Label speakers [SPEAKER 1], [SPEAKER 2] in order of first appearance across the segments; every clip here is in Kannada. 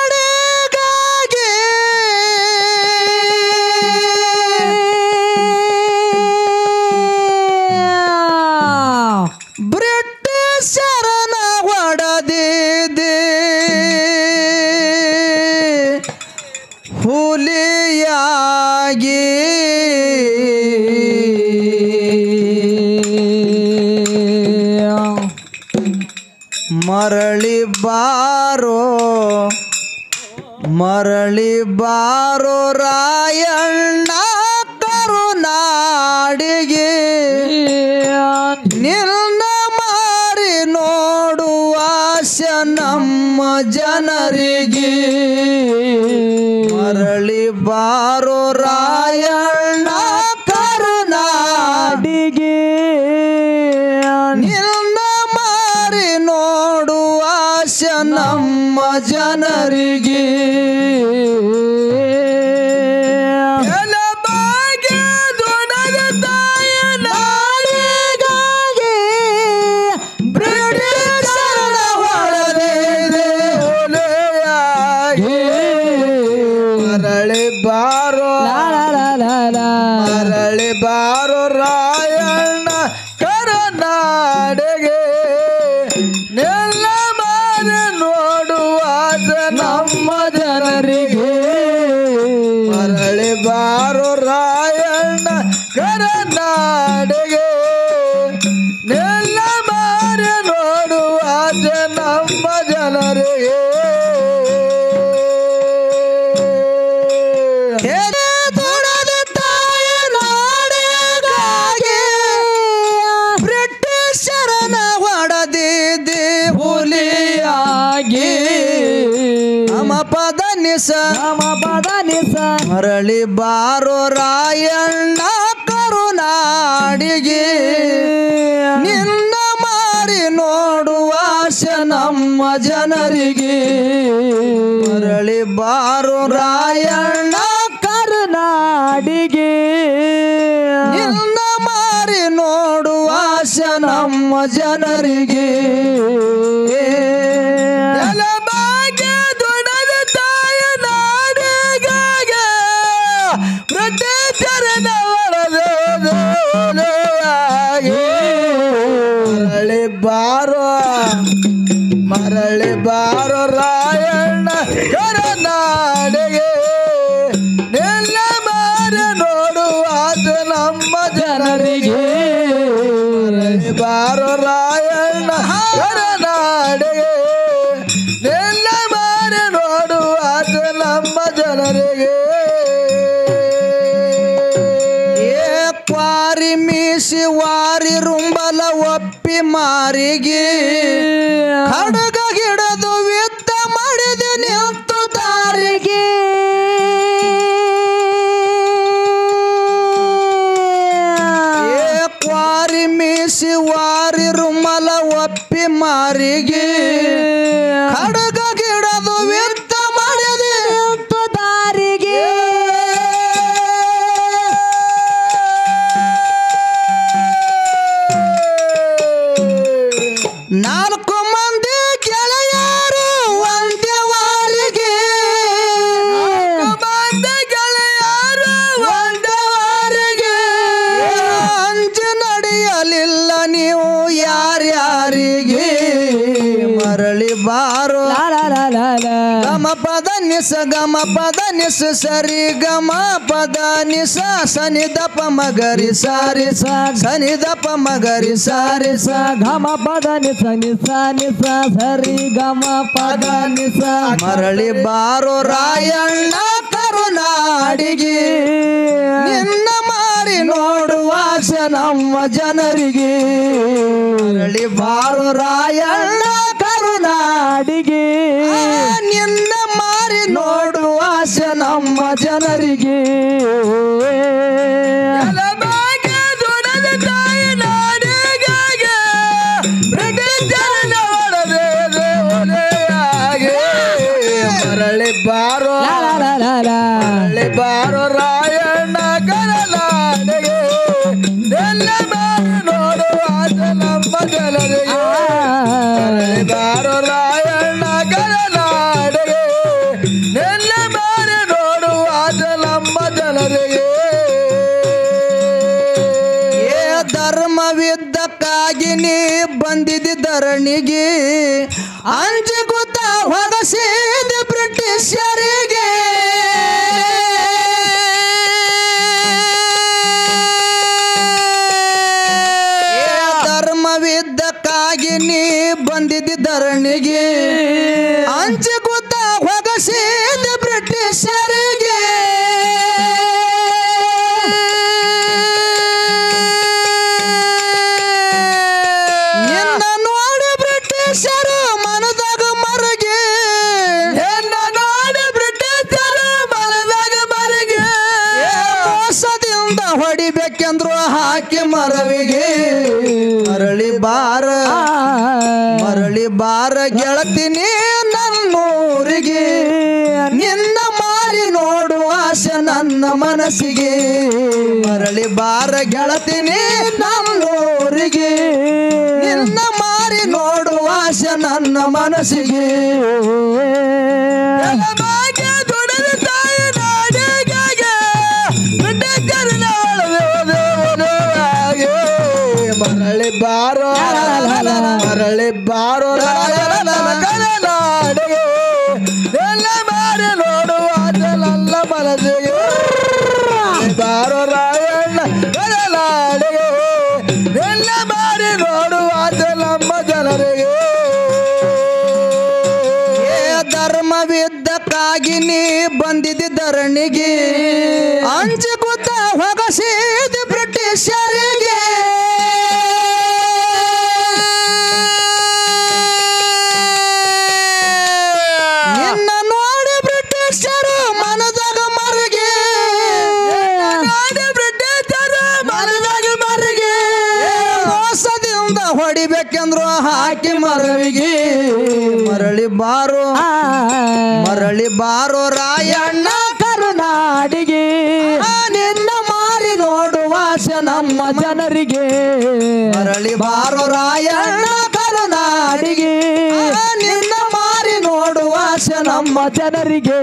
[SPEAKER 1] ನಾಡಿಗಾಗಿ ಬ್ರಿಟಿಷರನ ಹೊಡೆದಿದೆ ಹುಲಿಯಾಗಿ ಮರಳಿ ಬಾರೋ ರಾಯಣ್ಣ ಕರುನಾಡಿಗೆ ನಿನ್ನ ಮಾರಿ ನೋಡುವ ಆಸೆ ನಮ್ಮ ಜನರಿಗೆ ಮರಳಿ ಬಾರೋ ರಾಯಣ್ಣ ಕರುನಾಡಿಗೆ ನಿನ್ನ ಮಾರಿ ನೋಡುವ ಆಸೆ ನಮ್ಮ ಜನರಿಗೆ ಮರಳಿ ಬಾರೋ ರಾಯಣ್ಣ ಕರುನಾಡಿಗೆ ನೆಲ್ಲ ಮಾರಿ ನೋಡುವ ನಮ್ಮ ಜನರಿಗೆ ಮರಳಿ ಬಾರೋ ರಾಯಣ್ಣ ಕರುನಾಡಿಗೆ ನೆಲ್ಲ ಮಾರಿ ನೋಡುವ ನಮ್ಮ ಜನರಿಗೆ ಮರಳಿ ಬಾರೋ ರಾಯಣ್ಣ ಕರುನಾಡಿಗೆ ನಿನ್ನ ಮಾರಿ ನೋಡುವ ಆಸೆ ನಮ್ಮ ಜನರಿಗೆ ಮರಳಿ ಬಾರೋ ರಾಯಣ್ಣ ಕರುನಾಡಿಗೆ ನಿನ್ನ ಮಾರಿ ನೋಡುವ ಆಸೆ ನಮ್ಮ ಜನರಿಗೆ ಮರಳಿ ಬಾರೋ ರಾಯಣ್ಣ ಕರುನಾಡಿಗೆ ನೆಲ್ಲ ಮಾರಿ ನೋಡುವ ನಮ್ಮ ಜನರಿಗೆ ಮರಳಿ ಬಾರೋ ರಾಯಣ್ಣ ಕರುನಾಡಿಗೆ ನೆಲ್ಲ ಮಾರಿ ನೋಡುವ ನಮ್ಮ ಜನರಿಗೆ ಕ್ವಾರಿ ಮೀಸಿ ವಾರಿ ರುಂಬಲ ಒಪ್ಪಿ ಮಾರಿಗೆ ಖಡ್ಗ ಗಿಡದು ಯುದ್ಧ ಮಾಡಿದೆ ನಿಂತು ದಾರಿಗೆ ಕ್ವಾರಿ ಮೀಸಿ ವಾರಿ ರುಮಲ ಒಪ್ಪಿ ಮಾರಿಗೆ ಖಡ್ಗ ಗಿಡದು ಯುದ್ಧ ಮಾಡಿದೆ ನಿಂತು ದಾರಿಗೆ ನಾಲ್ಕು ಮಂದಿ ಗೆಳೆಯರು ಒಂದೇ ವಾರಿಗೆ ಅಂಜು ನಡೆಯಲಿಲ್ಲ ನೀವು ಯಾರ್ಯಾರಿಗೆ ಮರಳಿ ಬಾರೋ ಗಮ ಪದ ನಿಸ ಸರಿ ಗಮ ಪದ ನಿಸ ಸನಿದಪ ಮಗರಿ ಸಾರಿ ಸನಿದಪ ಮಗರಿ ಸಾರಿ ಸ ಘಮ ಪದ ನಿಸ ಸರಿ ಗಮ ಪದ ನಿಸ ಮರಳಿ ಬಾರೋ ರಾಯಣ್ಣ ಕರುನಾಡಿಗೆ ನಿನ್ನ ಮಾರಿ ನೋಡುವ ಆಸೆ ನಮ್ಮ ಜನರಿಗೆ ಮರಳಿ ಬಾರೋ ರಾಯಣ್ಣ ಕರುನಾಡಿಗೆ ನಿನ್ನ ಮಾರಿ ನೋಡುವ ಆಸೆ ನಮ್ಮ ಜನರಿಗೆ ಮರಳಿ ಬಾರೋ ರಾಯಣ್ಣ ಕರುನಾಡಿಗೆ ಎಲ್ಲ ಮಾರಿ ನೋಡುವ ಆಸೆ ನಮ್ಮ ಜನರಿಗೆ ಧರ್ಮವಿದ್ದಕ್ಕಾಗಿ ನೀ ಬಂದಿದ್ದ ಧರಣಿಗೆ ಅಂಜಿ ಗೊತ್ತ ಹೊಗಸಿದ ಬ್ರಿಟಿಷರಿಗೆ ಧರ್ಮವಿದ್ದಕ್ಕಾಗಿ ನೀ ಬಂದಿದ್ದ ಧರಣಿಗೆ ಅಂಜಿ ಗೊತ್ತ ಹೊಗಸಿದ ಬ್ರಿಟಿಷರಿಗೆ ಹೊಡಿಬೇಕೆಂದ್ರು ಹಾಕಿ ಮರವಿಗೆ ಮರಳಿ ಬಾರ ಗೆಳತಿನಿ ನನ್ನೂರಿಗೆ ನಿನ್ನ ಮಾರಿ ನೋಡುವ ಆಸೆ ನನ್ನ ಮನಸ್ಸಿಗೆ ಮರಳಿ ಬಾರ ಗೆಳತಿನಿ ನನ್ನೂರಿಗೆ ನಿನ್ನ ಮಾರಿ ನೋಡುವ ಆಸೆ ನನ್ನ ಮನಸ್ಸಿಗೆ ಮರಳಿ ಬಾರೋ ಮರಳಿ ಬಾರೋ ನಾಡಿಗೆ ಎಲ್ಲ ಮಾರಿ ನೋಡುವ ನನ್ನ ಮನಸ್ಸಿಗೆ ಬಾರೋ ರಾಯಣ್ಣ ನಾಡಿಗೆ ಎಲ್ಲ ಮಾರಿ ನೋಡುವ ನಮ್ಮ ಜನರಿಗೆ ಧರ್ಮವಿದ್ದಕ್ಕಾಗಿ ನೀ ಬಂದಿದ್ದ ಧರಣಿಗೆ ಅಂಜಿ ಗೊತ್ತ ಹೊಗಸಿದ ಬ್ರಿಟಿಷರಿಗೆ ನಿನ್ನ ನೋಡಿ ಬ್ರಿಟಿಷರು ಮನದಾಗ ಮರಿಗೆ ಮೋಸದಿಂದ ಹೊಡಿಬೇಕೆಂದ್ರು ಹಾಕಿ ಮರವಿಗೆ ಮರಳಿ ಬಾರೋ ರಾಯಣ್ಣ ಕರುನಾಡಿಗೆ ನಿನ್ನ ಮಾರಿ ನೋಡುವ ಆಸೆ ನಮ್ಮ ಜನರಿಗೆ ಮರಳಿ ಬಾರೋ ರಾಯಣ್ಣ ಕರುನಾಡಿಗೆ ನಿನ್ನ ಮಾರಿ ನೋಡುವ ಆಸೆ ನಮ್ಮ ಜನರಿಗೆ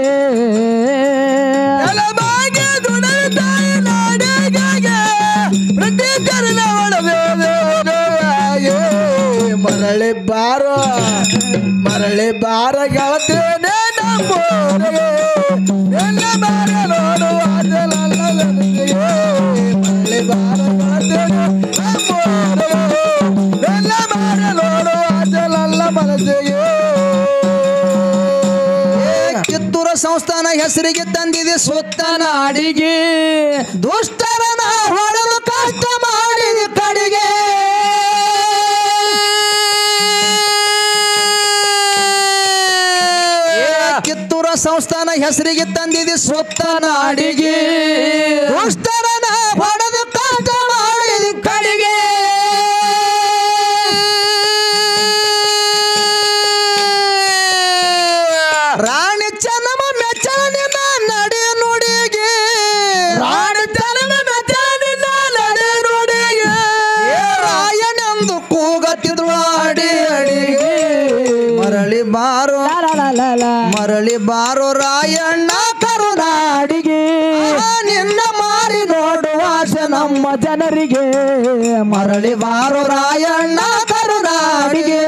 [SPEAKER 1] ಮರಳಿ ಬಾರ ಗೆಳತೇನೆ ನಮ್ಮೂರಿಗೆ ಎಲ್ಲ ಬಾರ ನೋಡುವ ಮರಳಿ ಬಾರ ಗೆಳತೇನೆ ನಮ್ಮೂರಿಗೆ ಎಲ್ಲ ಬಾರ ನೋಡುವ ಮನಸ್ಸಿಗೆ ಕಿತ್ತೂರ ಸಂಸ್ಥಾನ ಹೆಸರಿಗೆ ತಂದಿದೆ ಸುತ್ತ ನಾಡಿಗೆ ದುಷ್ಟರನ ಹೊಡೆದು ಕಷ್ಟ ಮಾಡಿದ ಕಡೆಗೆ ಕಿತ್ತೂರ ಸಂಸ್ಥಾನ ಹೆಸರಿಗೆ ತಂದಿದೆ ಸುತ್ತ ನಾಡಿಗೆ ದುಷ್ಟರನ ಹೊಡೆದು ಕಷ್ಟ ಮಾಡಿದ ಕಡೆಗೆ ರಾಣಿ ಚೆನ್ನಮ್ಮ ಮೆಚ್ಚನಿನ ನಡೆ ನುಡಿಗೆ ರಾಣಿ ಚೆನ್ನಮ್ಮ ಮೆಚ್ಚನಿನ ನಡೆ ನುಡಿಗೆ ರಾಯನೆಂದು ಕೂಗತ್ತಿದ್ರು ಅಡಿ ಅಡಿಗೆ ಮರಳಿ ಬಾರೋ ರಾಯಣ್ಣ ಕರುನಾಡಿಗೆ ನಿನ್ನ ಮಾರಿ ನೋಡುವ ಆಸೆ ನಮ್ಮ ಜನರಿಗೆ ಮರಳಿ ಬಾರೋ ರಾಯಣ್ಣ ಕರುನಾಡಿಗೆ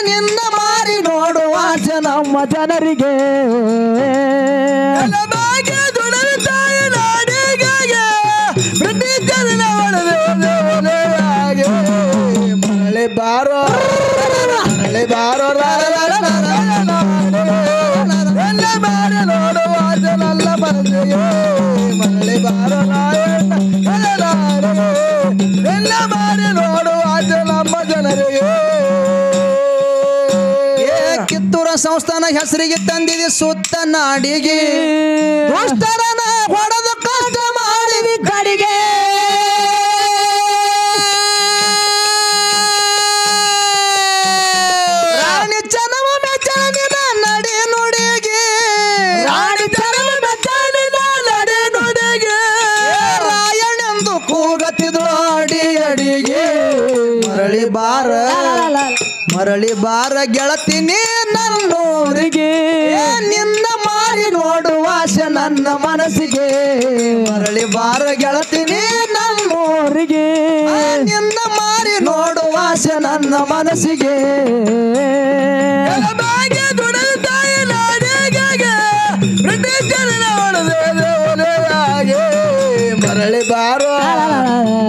[SPEAKER 1] ನಿನ್ನ ಮಾರಿ ನೋಡುವ ಆಸೆ ನಮ್ಮ ಜನರಿಗೆ ಮರಳಿ ಬಾರೋ ಎಲ್ಲ ಬಾರ ನೋಡುವ ನನ್ನ ಮನಸ್ಸಿಗೆ ಮರಳಿ ಬಾರೋ ಎಲ್ಲ ಬಾರಿ ನೋಡುವ ನಮ್ಮ ಜನರಿಗೆ ಕಿತ್ತೂರ ಸಂಸ್ಥಾನ ಹೆಸರಿಗೆ ತಂದಿದೆ ಸುತ್ತ ನಾಡಿಗೆ ದುಷ್ಟರನ ಹೊಡೆದು ಕಷ್ಟ ಮಾಡಿದ ಕಡೆಗೆ ರಾಣಿ ಚೆನ್ನಮ್ಮ ಮೆಚ್ಚನಿನ ನಡೆ ನುಡಿಗೆ ರಾಣಿ ಚೆನ್ನಮ್ಮ ಮೆಚ್ಚನಿನ ನಡೆ ನುಡಿಗೆ ರಾಯಣೆಂದು ಕೂಗತ್ತಿದ್ರು ಅಡಿ ಅಡಿಗೆ ಮರಳಿ ಬಾರ ಗೆಳತಿನಿ ನನ್ನೂರಿಗೆ ನಿನ್ನ ಮಾರಿ ನೋಡುವ ಆಸೆ ನನ್ನ ಮನಸ್ಸಿಗೆ ಮರಳಿ ಬಾರ ಗೆಳತಿನಿ ನನ್ನೂರಿಗೆ ನಿನ್ನ ಆಸೆ ನನ್ನ ಮನಸ್ಸಿಗೆ ಮರಳಿ ಬಾರೋ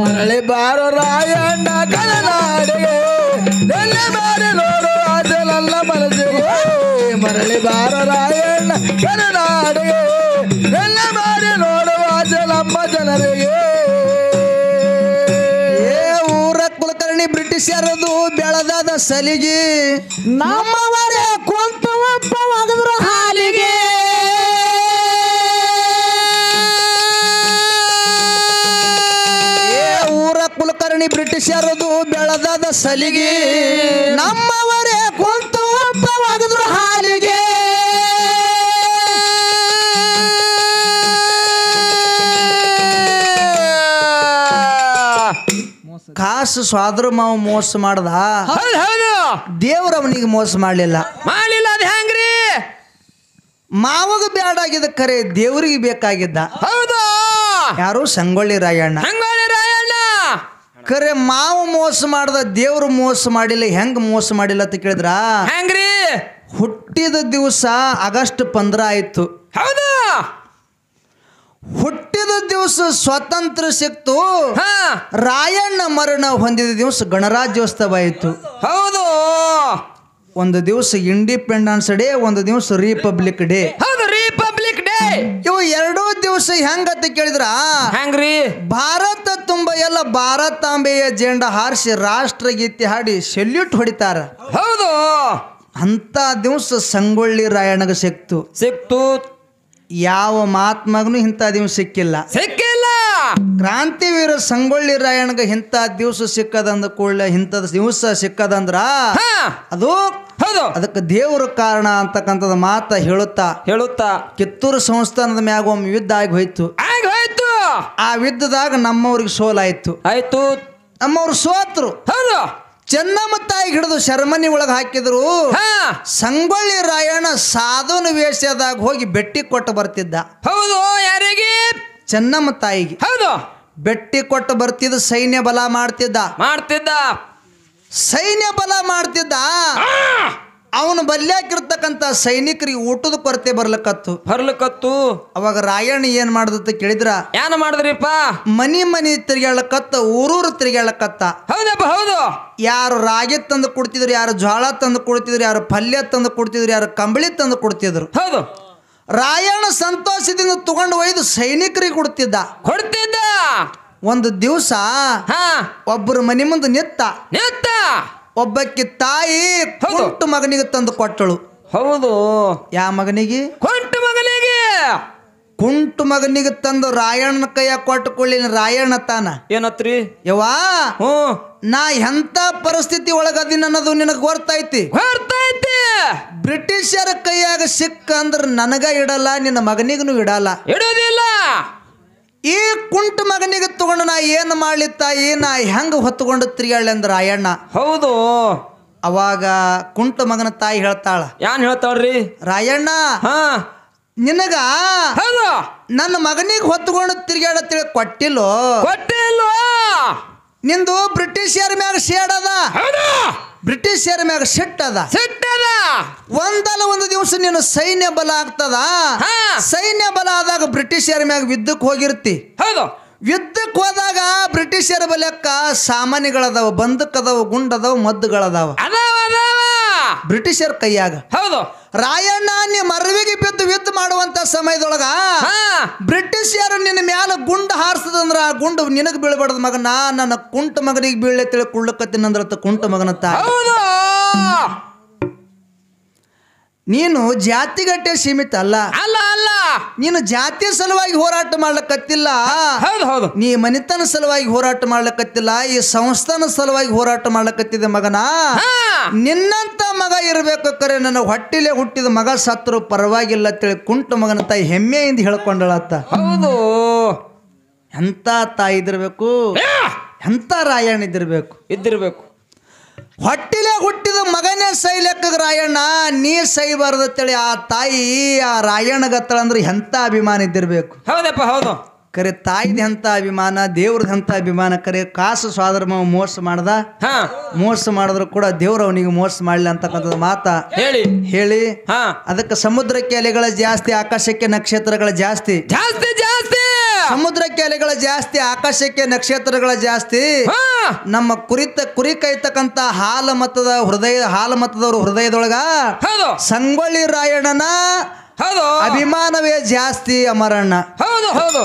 [SPEAKER 1] ಮರಳಿ ಬಾರೋ ರಾಯಣ್ಣ ಕಳನಾಡಿಗೆ ಎಲ್ಲ ಬಾರಿ ನೋಡು ಆಸೆ ನನ್ನ ಮನಸ್ಸಿಗೆ ಮರಳಿ ಬಾರೋ ರಾಯಣ್ಣ ಕಳನಾಡಿಗೆ ಎಲ್ಲ ಬಾರಿ ನೋಡು ಆಸೆ ನಮ್ಮ ಜನರಿಗೆ ಊರ ಕುಲಕರ್ಣಿ ಬ್ರಿಟಿಷರದು ಬೆಳೆದಾದ ಸಲಿಗೆ ನಮ್ಮವರೇ ಕುಂತು ಒಪ್ಪವಾಗದ್ರು ಹಾಲಿಗೆ ಕುಲಕರ್ಣಿ ಬ್ರಿಟಿಷರದು ಬೆಳೆದಾದ ಸಲಿಗೆ ನಮ್ಮವರೇ ಕುಂತು ಒಪ್ಪವಾಗದ್ರು ಹಾಲಿಗೆ ಕಾಸು ಸ್ವಾದ್ರ ಮಾವ ಮೋಸ ಮಾಡ್ದ ದೇವ್ರ ಅವನಿಗೆ ಮೋಸ ಮಾಡ್ಲಿಲ್ಲ
[SPEAKER 2] ಅದ ಹೆಂಗ್ರಿ
[SPEAKER 1] ಮಾವಗ ಬ್ಯಾಡಾಗಿದ್ದ ಖರೆ ದೇವ್ರಿಗೆ ಬೇಕಾಗಿದ್ದ
[SPEAKER 2] ಹೌದು
[SPEAKER 1] ಯಾರು ಸಂಗೊಳ್ಳಿ ರಾಯಣ್ಣ ಖರೆ ಮಾವ ಮೋಸ ಮಾಡ್ದ ದೇವ್ರು ಮೋಸ ಮಾಡಿಲ್ಲ ಹೆಂಗ್ ಮೋಸ ಮಾಡಿಲ್ಲ ಅಂತ ಕೇಳಿದ್ರ
[SPEAKER 2] ಹೆಂಗ್ರಿ
[SPEAKER 1] ಹುಟ್ಟಿದ ದಿವಸ ಆಗಸ್ಟ್ 15 ಆಯ್ತು
[SPEAKER 2] ಹೌದು
[SPEAKER 1] ಹುಟ್ಟಿದ ದಿವಸ ಸ್ವಾತಂತ್ರ್ಯ ಸಿಕ್ತು ರಾಯಣ್ಣ ಮರಣ ಹೊಂದಿದ ದಿವಸ ಗಣರಾಜ್ಯೋತ್ಸವ ಆಯಿತು
[SPEAKER 2] ಹೌದು
[SPEAKER 1] ಒಂದು ದಿವಸ ಇಂಡಿಪೆಂಡೆನ್ಸ್ ಡೇ ಒಂದು ದಿವಸ ರಿಪಬ್ಲಿಕ್ ಡೇ
[SPEAKER 2] ಹೌದು ರಿಪಬ್ಲಿಕ್ ಡೇ
[SPEAKER 1] ಇವು ಎರಡೂ ದಿವಸ ಹೆಂಗಂತ ಕೇಳಿದ್ರ
[SPEAKER 2] ಹೆಂಗ್ರಿ
[SPEAKER 1] ಭಾರತ ತುಂಬ ಎಲ್ಲ ಭಾರತಾಂಬೆಯ ಜೆಂಡ ಹಾರಿಸಿ ರಾಷ್ಟ್ರಗೀತೆ ಹಾಡಿ ಸೆಲ್ಯೂಟ್ ಹೊಡಿತಾರ
[SPEAKER 2] ಹೌದು
[SPEAKER 1] ಅಂತ ದಿವಸ ಸಂಗೊಳ್ಳಿ ರಾಯಣ್ಣಗ ಸಿಕ್ತು ಯಾವ ಮಹಾತ್ಮಗನು ಇಂಥ ದಿವಸ ಸಿಕ್ಕಿಲ್ಲ ಕ್ರಾಂತಿವೀರ ಸಂಗೊಳ್ಳಿ ರಾಯಣ್ಣಗ ಇಂಥ ದಿವಸ ಸಿಕ್ಕದಂದ ಕೂಡಲೇ ಇಂಥದ್ ದಿವಸ ಸಿಕ್ಕದಂದ್ರ ಅದು
[SPEAKER 2] ಹೌದು
[SPEAKER 1] ಅದಕ್ಕೆ ದೇವ್ರ ಕಾರಣ ಅಂತಕ್ಕಂಥದ್ದು ಮಾತ ಹೇಳುತ್ತಾ ಕಿತ್ತೂರು ಸಂಸ್ಥಾನದ ಮ್ಯಾಗ ಒಮ್ಮೆ ಯುದ್ಧ ಆಗಿ ಹೋಯ್ತು ಆ ಯುದ್ಧದಾಗ ನಮ್ಮವ್ರಿಗೆ ಸೋಲಾಯ್ತು ನಮ್ಮವ್ರು ಸೋತ್ರು
[SPEAKER 2] ಹೌದು
[SPEAKER 1] ಚೆನ್ನಮ್ಮ ತಾಯಿ ಹಿಡಿದು ಶರ್ಮನಿ ಒಳಗೆ ಹಾಕಿದ್ರು ಸಂಗೊಳ್ಳಿ ರಾಯಣ್ಣ ಸಾಧುನ ವೇಷದಾಗ ಹೋಗಿ ಬೆಟ್ಟಿ ಕೊಟ್ಟು ಬರ್ತಿದ್ದ
[SPEAKER 2] ಹೌದು ಯಾರಿಗೆ
[SPEAKER 1] ಚೆನ್ನಮ್ಮ ತಾಯಿಗೆ
[SPEAKER 2] ಹೌದು
[SPEAKER 1] ಬೆಟ್ಟಿ ಕೊಟ್ಟು ಬರ್ತಿದ್ದ ಸೈನ್ಯ ಬಲ ಮಾಡ್ತಿದ್ದ ಸೈನ್ಯ ಬಲ ಮಾಡ್ತಿದ್ದ ಅವನು ಬಲ್ಯಾಕಿರ್ತಕ್ಕಂಥ ಸೈನಿಕರಿಗೆ ಊಟದ ಕೊರತೆ ಬರ್ಲಕತ್ತು ಅವಾಗ ರಾಯಣ್ಣ ಏನ್ ಮಾಡ್ದತ್ತ ಕೇಳಿದ್ರ
[SPEAKER 2] ಏನ್ ಮಾಡಿದ್ರಿಪ್ಪ
[SPEAKER 1] ಮನಿ ತಿರ್ಗಾಳಕತ್ತ ಊರೂರು ತಿರ್ಗಾಳಕತ್ತ
[SPEAKER 2] ಹೌದಪ್ಪ ಹೌದು
[SPEAKER 1] ಯಾರು ರಾಗಿ ತಂದು ಕೊಡ್ತಿದ್ರು ಯಾರು ಜೋಳ ತಂದು ಕೊಡ್ತಿದ್ರು ಯಾರು ಪಲ್ಯ ತಂದು ಕೊಡ್ತಿದ್ರು ಯಾರು ಕಂಬಳಿ ತಂದು ಕೊಡ್ತಿದ್ರು
[SPEAKER 2] ಹೌದು
[SPEAKER 1] ರಾಯಣ್ಣ ಸಂತೋಷದಿಂದ ತಗೊಂಡು ಒಯ್ದು ಸೈನಿಕರಿಗೆ ಕೊಡ್ತಿದ್ದ ಒಂದು ದಿವಸ ಒಬ್ಬರು ಮನಿ ಮುಂದೆ ನಿತ್ತ ಒಬ್ಬಕ್ಕೆ ತಾಯಿ ಕುಂಟು ಮಗನಿಗೆ ತಂದು ಕೊಟ್ಟಳು
[SPEAKER 2] ಹೌದು
[SPEAKER 1] ಯಾ ಮಗನಿಗೆ ಕುಂಟು ಮಗನಿಗೆ ತಂದು ರಾಯಣ್ಣನ ಕೈಯ ಕೊಟ್ಟುಕೊಳ್ಳಿ ರಾಯಣ್ಣ ತಾನ
[SPEAKER 2] ಏನತ್ರಿ
[SPEAKER 1] ಯವ್ವಾ ನಾ ಎಂತ ಪರಿಸ್ಥಿತಿ ಒಳಗದಿನ ಅನ್ನೋದು ನಿನಗೆ ಗೊತ್ತೈತಿ ಬ್ರಿಟಿಷರ ಕೈಯಾಗ ಸಿಕ್ಕ ಅಂದ್ರ ನನಗ ಇಡಲ್ಲ ನಿನ್ನ ಮಗನಿಗೂ ಇಡೋದಿಲ್ಲ ಈ ಕುಂಟು ಮಗನಿಗೆ ತಗೊಂಡು ನಾ ಏನು ಮಾಡ್ಲಿ ತಾಯಿ ನಾ ಹೆಂಗ ಹೊತ್ತುಕೊಂಡು ತಿರ್ಗಾಳಿ ಅಂದ್ರ ರಾಯಣ್ಣ
[SPEAKER 2] ಹೌದು
[SPEAKER 1] ಅವಾಗ ಕುಂಟು ಮಗನ ತಾಯಿ ಹೇಳ್ತಾಳ
[SPEAKER 2] ಏನ್ ಹೇಳ್ತಾಳ್ರಿ
[SPEAKER 1] ರಾಯಣ್ಣ ನಿನಗ ನನ್ನ ಮಗನಿಗೆ ಹೊತ್ತುಕೊಂಡು ತಿರ್ಗಾಡತ್ತೇಳಿ ಕೊಟ್ಟಿಲ್ಲೋ ನಿಂದು ಬ್ರಿಟಿಷರ ಮ್ಯಾಗ ಸೇಡದ ಬ್ರಿಟಿಷರ ಮ್ಯಾಗ ಸಿಟ್ಟದ ಒಂದಲ್ಲ ಒಂದು ದಿವಸ ನೀನು ಸೈನ್ಯ ಬಲ ಆಗ್ತದ ಸೈನ್ಯ ಬಲ ಆದಾಗ ಬ್ರಿಟಿಷರ ಮ್ಯಾಗ ಯುದ್ಧಕ್ಕೆ ಹೋಗಿರ್ತಿ ಯುದ್ಧಕ್ಕೆ ಹೋದಾಗ ಬ್ರಿಟಿಷರ ಬಲಕ್ಕ ಸಾಮಾನ್ಯಗಳದಾವ ಬಂದೂಕ್ ಅದಾವ ಗುಂಡದಾವ ಮದ್ದುಗಳದಾವ ಬ್ರಿಟಿಷರ್ ಕೈಯಾಗ ರಾಯಣ್ಣ ನೀ ಮರವಿಗೆ ಬಿದ್ದು ಯುದ್ಧ ಮಾಡುವಂತ ಸಮಯದೊಳಗ ಬ್ರಿಟಿಷರು ನಿನ್ನ ಮ್ಯಾಲ ಗುಂಡು ಹಾರಿಸದಂದ್ರ ಆ ಗುಂಡು ನಿನಗ್ ಬೀಳ್ಬಾರ್ದ ಮಗನ ನನ್ನ ಕುಂಟ ಮಗನಿಗೆ ಬೀಳೆ ತಿಳಿ ಕುಳ್ಳಕತ್ತಿನಂದ್ರ ಕುಂಟ ಮಗನ ತಾಯಿ ನೀನು ಜಾತಿಗಟ್ಟೆ ಸೀಮಿತ ಅಲ್ಲ ನೀನು ಜಾತಿ ಸಲುವಾಗಿ ಹೋರಾಟ ಮಾಡ್ಲಕತ್ತಿಲ್ಲ ನೀ ಮನಿತನ ಸಲುವಾಗಿ ಹೋರಾಟ ಮಾಡ್ಲಕತ್ತಿಲ್ಲ ಈ ಸಂಸ್ಥಾನ ಸಲುವಾಗಿ ಹೋರಾಟ ಮಾಡ್ಲಕತ್ತಿದೆ ಮಗನ ನಿನ್ನಂತ ಮಗ ಇರಬೇಕು ಕರೆ ನನ್ನ ಹೊಟ್ಟಿಲೆ ಹುಟ್ಟಿದ ಮಗ ಸತ್ರು ಪರವಾಗಿಲ್ಲ ಅಂತೇಳಿ ಕುಂಟು ಮಗನ ತಾಯಿ ಹೆಮ್ಮೆಯಿಂದ ಹೇಳ್ಕೊಂಡಳತ್ತ
[SPEAKER 2] ಹೌದು
[SPEAKER 1] ಎಂತ ತಾಯಿ ಇದಿರ್ಬೇಕು ಎಂತ ರಾಯಣ್ಣ ಇದ್ದಿರ್ಬೇಕು ಹೊಟ್ಟಿಲೆ ಹುಟ್ಟಿದ ಮಗನೇ ಸೈ ಲೆಕ್ಕಗ ರಾಯಣ್ಣ ನೀ ಸೈಬಾರ್ದತ್ತೇಳಿ ಆ ತಾಯಿ ಆ ರಾಯಣ್ಣಗತ್ತಳ ಅಂದ್ರೆ ಎಂತ ಅಭಿಮಾನ ಇದ್ದಿರ್ಬೇಕು
[SPEAKER 2] ಹೌದಪ್ಪ ಹೌದು
[SPEAKER 1] ಕರೆ ತಾಯಿದಂತ ಅಭಿಮಾನ ದೇವ್ರದಂತ ಅಭಿಮಾನ ಕರೆ ಕಾಸು ಸ್ವಾದರ ಮೋಸ ಮಾಡ್ದ
[SPEAKER 2] ಹಾ
[SPEAKER 1] ಮೋಸ ಮಾಡಿದ್ರು ಕೂಡ ದೇವ್ರ ಅವನಿಗೆ ಮೋಸ ಮಾಡಲಿ ಅಂತಕ್ಕಂಥದ್ದು ಮಾತ ಹೇಳಿ
[SPEAKER 2] ಹಾ
[SPEAKER 1] ಅದಕ್ಕೆ ಸಮುದ್ರಕ್ಕೆ ಅಲೆಗಳ ಜಾಸ್ತಿ ಆಕಾಶಕ್ಕೆ ನಕ್ಷತ್ರಗಳ ಜಾಸ್ತಿ
[SPEAKER 2] ಜಾಸ್ತಿ ಜಾಸ್ತಿ
[SPEAKER 1] ಸಮುದ್ರಕ್ಕೆ ಅಲೆಗಳ ಜಾಸ್ತಿ ಆಕಾಶಕ್ಕೆ ನಕ್ಷತ್ರಗಳ ಜಾಸ್ತಿ ನಮ್ಮ ಕುರಿ ಕೈತಕ್ಕಂತ ಹಾಲ ಮತದವ್ರ ಹೃದಯದೊಳಗ
[SPEAKER 2] ಹೌದು
[SPEAKER 1] ಸಂಗೊಳ್ಳಿ ರಾಯಣ್ಣನ
[SPEAKER 2] ಹೌದು
[SPEAKER 1] ಅಭಿಮಾನವೇ ಜಾಸ್ತಿ ಅಮರಣ್ಣ
[SPEAKER 2] ಹೌದು ಹೌದು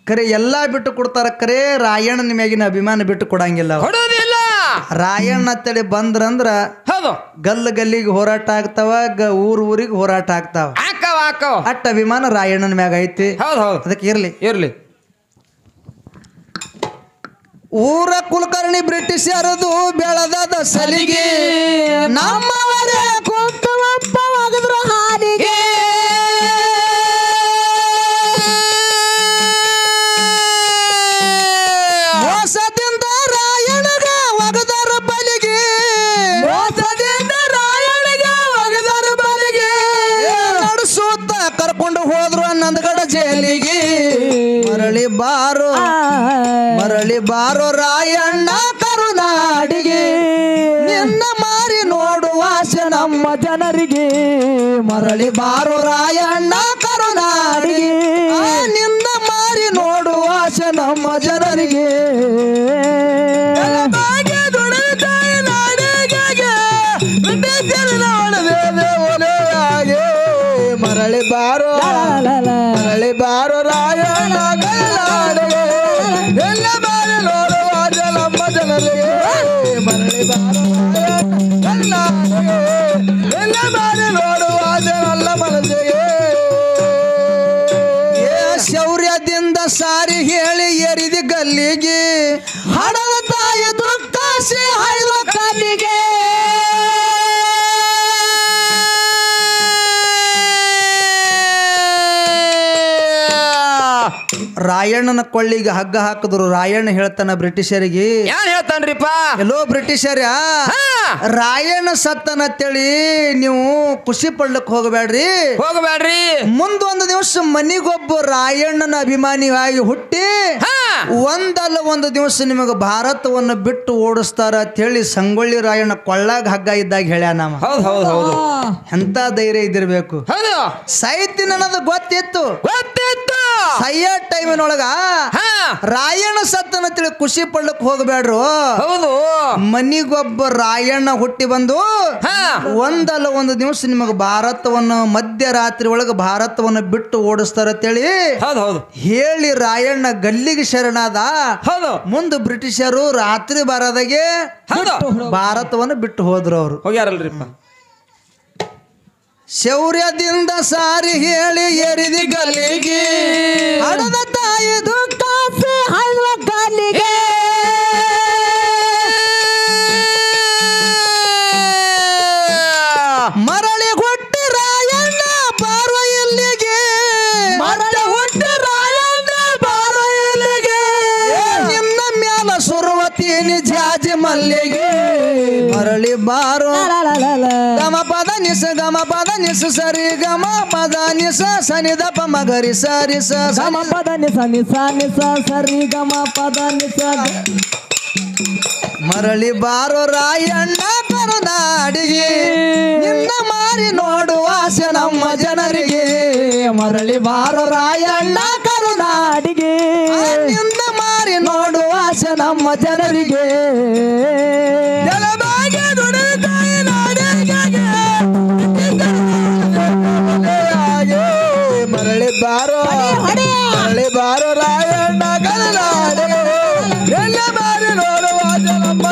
[SPEAKER 1] ಕರೆ ಎಲ್ಲಾ ಬಿಟ್ಟು ಕೊಡ್ತಾರ ಕರೆ ರಾಯಣ್ಣನ ಮ್ಯಾಗಿನ ಅಭಿಮಾನ ಬಿಟ್ಟು ಕೊಡಂಗಿಲ್ಲ
[SPEAKER 2] ಕೊಡೋದಿಲ್ಲ
[SPEAKER 1] ರಾಯಣ್ಣ ತಳಿ ಬಂದ್ರಂದ್ರ
[SPEAKER 2] ಹೌದು
[SPEAKER 1] ಗಲ್ಲಿಗೆ ಹೋರಾಟ ಆಗ್ತಾವ ಊರಿಗೆ ಹೋರಾಟ ಆಗ್ತಾವ ಅಟ್ಟ ಅಭಿಮಾನ ರಾಯಣ್ಣನ ಮ್ಯಾಗ ಐತಿ
[SPEAKER 2] ಹೌದು ಹೌದು
[SPEAKER 1] ಅದಕ್ಕೆ ಇರ್ಲಿ ಊರ ಕುಲಕರ್ಣಿ ಬ್ರಿಟಿಷರದು ಬೆಳೆದ ಸಲಿಗೆ ನಮ್ಮವರೇ ಕುಂತವಪ್ಪವಾಗದ್ರು ಹಾಲಿಗೆ ಮೋಸದಿಂದ ರಾಯಣಗ ಒಗದರ ಬಲಿಗೆ ನಡೆಸುತ್ತ ಕರ್ಕೊಂಡು ಹೋದ್ರು ನಂದಗಡ ಜೈಲಿಗೆ ಮರಳಿ ಬಾರೋ ರಾಯಣ್ಣ ಕರುನಾಡಿಗೆ ನಿನ್ನ ಮಾರಿ ನೋಡುವ ಆಸೆ ನಮ್ಮ ಜನರಿಗೆ ಮರಳಿ ಬಾರೋ ರಾಯಣ್ಣ ಕರುನಾಡಿಗೆ ನಿನ್ನ ಮಾರಿ ನೋಡುವ ಆಸೆ ನಮ್ಮ ಜನರಿಗೆ ಮರಳಿ ಬಾರೋ ರಾಯಣ್ಣ ಕರುನಾಡಿಗೆ ಎಲ್ಲ ಬಾರಿ ನೋಡುವ ಆಸೆ ನಮ್ಮ ಜನರಿಗೆ ಮರಳಿ ಬಾರೋ ಕರುನಾಡಿಗೆ ಎಲ್ಲ ಬಾರಿ ನೋಡುವ ಆಸೆ ನನ್ನ ಮನಸ್ಸಿಗೆ ಶೌರ್ಯದಿಂದ ಸಾರಿ ಹೇಳಿ ಎರಿದಿ ಗಲ್ಲಿಗೆ ಹಡದ ತಾಯಿ ದುಃಖಾಸಿ ಹಾಯ್ದ ಕಲ್ಲಿಗೆ ರಾಯಣ್ಣನ ಕೊಳ್ಳಿಗೆ ಹಗ್ಗ ಹಾಕಿದ್ರು ರಾಯಣ್ಣ ಹೇಳ್ತಾನ ಬ್ರಿಟಿಷರಿಗೆ
[SPEAKER 2] ಯಾರು ಹೇಳ್ತಾನ್ರಿಪ್ಪ
[SPEAKER 1] ಎಲ್ಲೋ ಬ್ರಿಟಿಷರ ರಾಯಣ್ಣ ಸತ್ತನಂತೇಳಿ ನೀವು ಖುಷಿ ಪಡ್ಲಕ್ ಹೋಗಬೇಡ್ರಿ ಮುಂದೊಂದು ದಿವಸ ಮನಿಗೊಬ್ಬ ರಾಯಣ್ಣನ ಅಭಿಮಾನಿಯಾಗಿ ಹುಟ್ಟಿ ಒಂದಲ್ಲ ಒಂದು ದಿವಸ ನಿಮಗೆ ಭಾರತವನ್ನು ಬಿಟ್ಟು ಓಡಿಸ್ತಾರ ಅಂತೇಳಿ ಸಂಗೊಳ್ಳಿ ರಾಯಣ್ಣ ಕೊಳ್ಳಾಗ ಹಗ್ಗ ಇದ್ದಾಗ ಹೇಳ್ಯಾನ ಎಂತ ಧೈರ್ಯ ಇದಿರ್ಬೇಕು ಸಾಹಿತ್ಯ ನನಗೆ ಗೊತ್ತಿತ್ತು ಸಯ್ಯ ಟೈಮಿನೊಳಗ ರಾಯಣ್ಣ ಸತ್ತನ ತಿಳಿ ಖುಷಿ ಪಡ್ಲಕ್ ಹೋಗಬೇಡ್ರು ಮನಿಗೊಬ್ಬ ರಾಯಣ್ಣ ಹುಟ್ಟಿ ಬಂದು ಒಂದಲ್ಲ ಒಂದು ದಿವಸ ನಿಮಗೆ ಭಾರತವನ್ನು ಮಧ್ಯರಾತ್ರಿ ಒಳಗ ಭಾರತವನ್ನು ಬಿಟ್ಟು ಓಡಿಸ್ತಾರ ಅಂತೇಳಿ ಹೇಳಿ ರಾಯಣ್ಣ ಗಲ್ಲಿಗೆ ಶರಣಾದ ಮುಂದೆ ಬ್ರಿಟಿಷರು ರಾತ್ರಿ ಬಾರದಾಗೆ ಭಾರತವನ್ನು ಬಿಟ್ಟು ಹೋದ್ರು ಅವರು
[SPEAKER 2] ಹೋಗ್ಯಾರಲ್ರಿಪ್ಪ
[SPEAKER 1] ಶೌರ್ಯದಿಂದ ಸಾರಿ ಹೇಳಿ ಎರಿದಿ ಗಲ್ಲಿಗೆ ಹಡದ ತಾಯಿ ದುಃಖಾಸಿ ಹಾಯ್ದ ಕಲ್ಲಿಗೆ ಮರಳಿ ಹುಟ್ಟಿ ರಾಯಣ್ಣ ಬಾರೋ ಇಲ್ಲಿಗೆ ನಿನ್ನ ಮ್ಯಾಲ ಸುರುವತೀನಿ ಜಾಜಿ ಮಲ್ಲಿಗೆ ಮರಳಿ ಬಾರೋ ಗಮ ಪದ ನಿಸ ಸರಿ ಗಮ ಪದ ನಿಸ ಸನಿ ದಪ ಮಗರಿ ಸರಿ ಸಮ ಪದ ನಿಸ ಸರಿ ಗಮ ಪದ ನಿಸ ಮರಳಿ ಬಾರೋ ರಾಯಣ್ಣ ಕರುನಾಡಿಗೆ ನಿನ್ನ ಮಾರಿ ನೋಡುವ ಆಸೆ ನಮ್ಮ ಜನರಿಗೆ ಮರಳಿ ಬಾರೋ ರಾಯಣ್ಣ ಕರುನಾಡಿಗೆ ನಿನ್ನ ಮಾರಿ ನೋಡುವ ಆಸೆ ನಮ್ಮ ಜನರಿಗೆ ಮರಳಿ ಬಾರೋ ರಾಯಣ್ಣ ಕರುನಾಡಿಗೆ ಎಲ್ಲ ಬಾರಿ ನೋಡುವ ನಮ್ಮ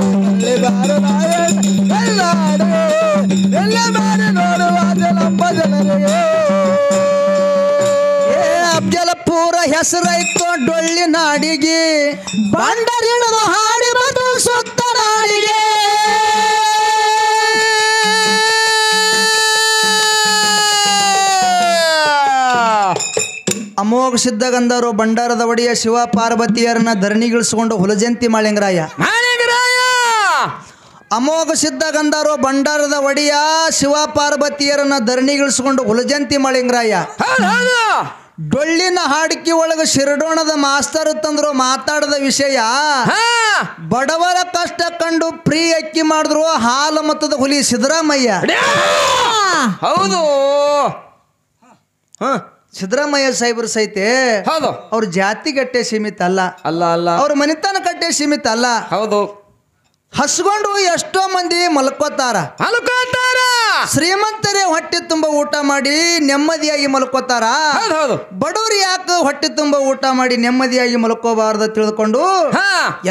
[SPEAKER 1] ಮರಳಿ ಬಾರೋ ರಾಯಣ್ಣ ಕರುನಾಡಿಗೆ ಎಲ್ಲ ಬಾರಿ ನೋಡುವ ನಮ್ಮ ಜನರಿಗೆ ಅಫ್ಜಲಪುರ ಹೆಸರೈತು ಡೊಳ್ಳಿ ನಾಡಿಗೆ ಬಂಡರಿಳಿದು ಹಾಡಿ ಬಂದು ಸುತ್ತ ನಾಡಿಗೆ ಅಮೋಘ ಸಿದ್ಧಗಂಧರು ಭಂಡಾರದ ಒಡೆಯ ಶಿವ ಪಾರ್ವತಿಯರನ್ನ ಧರಣಿಗಿಳಿಸಿಕೊಂಡು ಹುಲಜಂತಿ ಮಾಳಿಂಗರಾಯ ಅಮೋಘ ಸಿದ್ಧಗಂಧರು ಭಂಡಾರದ ಒಡೆಯ ಶಿವ ಪಾರ್ವತಿಯರನ್ನ ಧರಣಿಗಿಳಿಸಿಕೊಂಡು ಹುಲಜಂತಿ ಮಾಳಿಂಗರಾಯ ಡೊಳ್ಳಿನ ಹಾಡಿಕೆ ಒಳಗ ಶಿರಡೋಣದ ಮಾಸ್ತರ್ ತಂದ್ರು ಮಾತಾಡದ ವಿಷಯ ಬಡವರ ಕಷ್ಟ ಕಂಡು ಫ್ರೀ ಅಕ್ಕಿ ಮಾಡಿದ್ರು ಹಾಲು ಮತದ ಹುಲಿ ಸಿದ್ದರಾಮಯ್ಯ.
[SPEAKER 2] ಹೌದು
[SPEAKER 1] ಸಿದ್ದರಾಮಯ್ಯ ಸಾಹೇಬ್ರು ಸೈತೆ
[SPEAKER 2] ಹೌದು
[SPEAKER 1] ಅವ್ರ ಜಾತಿಗಟ್ಟೆ ಸೀಮಿತ ಅಲ್ಲ,
[SPEAKER 2] ಅಲ್ಲ ಅಲ್ಲ
[SPEAKER 1] ಅವ್ರ ಮನಿತನ ಕಟ್ಟೆ ಸೀಮಿತ ಅಲ್ಲ.
[SPEAKER 2] ಹೌದು
[SPEAKER 1] ಹಸ್ಕೊಂಡು ಎಷ್ಟೋ ಮಂದಿ ಮಲ್ಕೋತಾರ. ಶ್ರೀಮಂತರೇ ಹೊಟ್ಟೆ ತುಂಬ ಊಟ ಮಾಡಿ ನೆಮ್ಮದಿಯಾಗಿ ಮಲ್ಕೋತಾರ.
[SPEAKER 2] ಹೌದು
[SPEAKER 1] ಬಡವರು ಯಾಕೆ ಹೊಟ್ಟೆ ತುಂಬ ಊಟ ಮಾಡಿ ನೆಮ್ಮದಿಯಾಗಿ ಮಲ್ಕೋಬಾರ್ದು ತಿಳ್ಕೊಂಡು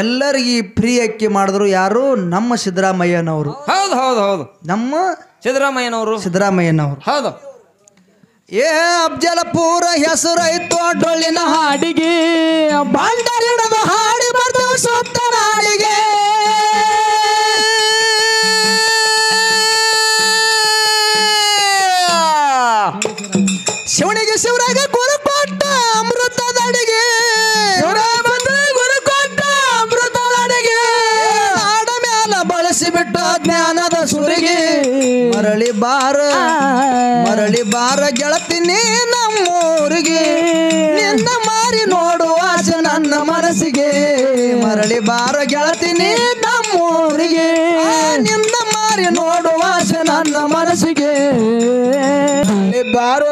[SPEAKER 1] ಎಲ್ಲರಿಗೆ ಫ್ರೀ ಅಕ್ಕಿ ಮಾಡಿದ್ರು. ಯಾರು? ನಮ್ಮ ಸಿದ್ದರಾಮಯ್ಯನವರು.
[SPEAKER 2] ಹೌದು ಹೌದು ಹೌದು
[SPEAKER 1] ನಮ್ಮ
[SPEAKER 2] ಸಿದ್ದರಾಮಯ್ಯನವರು. ಹೌದು
[SPEAKER 1] ಏ ಅಫ್ಜಲಪುರ ಹೆಸರೈತು ಡೊಳ್ಳಿನ ಹಾಡಿಗೆ ಬಾಂಡರಿಡದ ಹಾಡಿ ಬರ್ತೇವೆ ಸುತ್ತ ನಾಡಿಗೆ. ಶಿವನಿಗೆ ಶಿವರಾಗ ಗುರು ಕೊಟ್ಟ ಅಮೃತದ ಅಡಿಗೆ, ಗುರು ಕೊಟ್ಟ ಅಮೃತದ ಅಡಿಗೆ. ನಾಡ ಮ್ಯಾಲ ಬಳಸಿಬಿಟ್ಟ ಜ್ಞಾನದ ಸುರಿಗೆ. ಮರಳಿ ಬಾರ ಗೆಳತಿನಿ ನಮ್ಮೂರಿಗೆ, ನಿನ್ನ ಮಾರಿ ನೋಡುವ ಆಸೆ ನನ್ನ ಮನಸ್ಸಿಗೆ. ಮರಳಿ ಬಾರ ಗೆಳತಿನಿ ನಮ್ಮೂರಿಗೆ, ನಿನ್ನ ಮಾರಿ ನೋಡುವ ಆಸೆ ನನ್ನ ಮನಸ್ಸಿಗೆ. ಬಾರೋ